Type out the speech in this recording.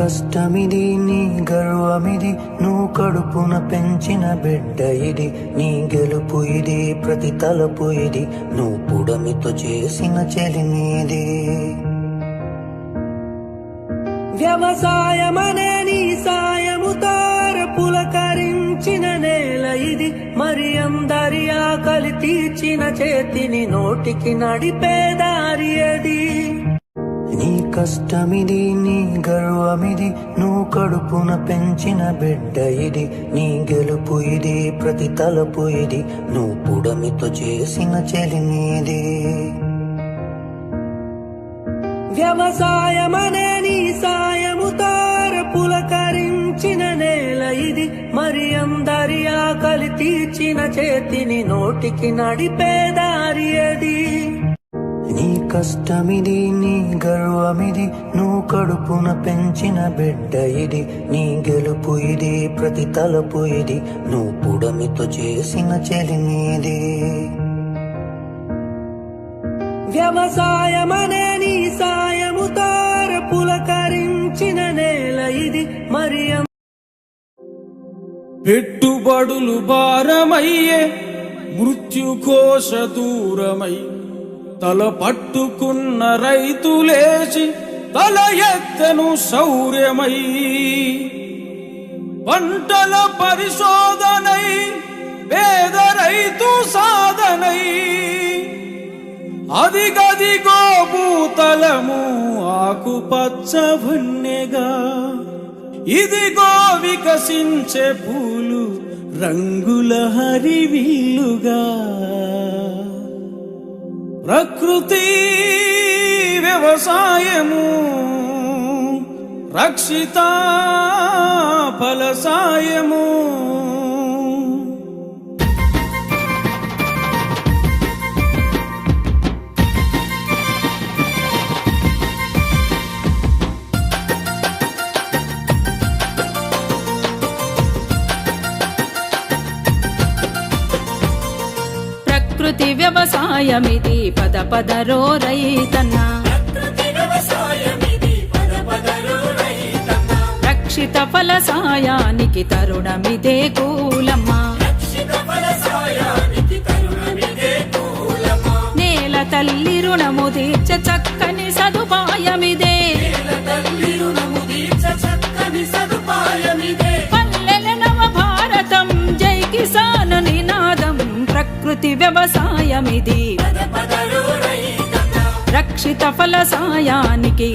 కష్టమిది నీ గర్వమిది నువ్వు కడుపున పెంచిన బిడ్డ ఇది నీ గెలుపు ఇది ప్రతి తలపు ఇది నువ్వు పుడమితో చేసిన చెలిమీది వ్యవసాయమనే నీ సాయముతో పులకరించిన నేల ఇది మరి అందరి ఆకలి తీర్చిన చేతిని నోటికి నడిపే దారి అది నీ కష్టమిది నీ గర్వమిది నువ్వు కడుపున పెంచిన బిడ్డ ఇది నీ గెలుపు ఇది ప్రతి తలపు ఇది నువ్వు పుడమితో చేసిన చెలిమీది వ్యవసాయమనే నీ సాయముతో పులకరించిన నేల ఇది మరి అందరి ఆకలి తీర్చిన చేతిని నోటికి నడిపే దారి అది నీ కష్టమిది నీ గర్వమిది నువ్వు కడుపున పెంచిన బిడ్డ ఇది నీ గెలుపు ఇది ప్రతి తలపు ఇది నువ్వు పుడమితో చేసిన చెలిమీది వ్యవసాయమనే నీ సాయముతో పులకరించిన నేల ఇది మరి పెట్టుబడులు భారమయ్యే మృత్యుకోశ దూరమై తల పట్టుకున్న రైతులేసి తల ఎత్తెను శౌర్యమై పంటల పరిశోధనై పేద రైతు సాధనై అదిగదిగో భూతలము ఆకుపచ్చ వన్నెగా ఇదిగో వికసించే పూలు రంగుల హరివిల్లుగా ప్రకృతి వ్యవసాయము రక్షిత ఫలసాయము ప్రకృతి వ్యవసాయమిది పద పదరో రైతన్నా రక్షిత ఫలసాయానికి తరుణమిదే కూలమ్మా నేల తల్లి రుణము తీర్చ చక్కని సదుపాయమిదే పల్లెల నవ భారతం జై కిసాన్ నినాదం ప్రకృతి వ్యవసాయమిది రక్షిత ఫలసాయానికి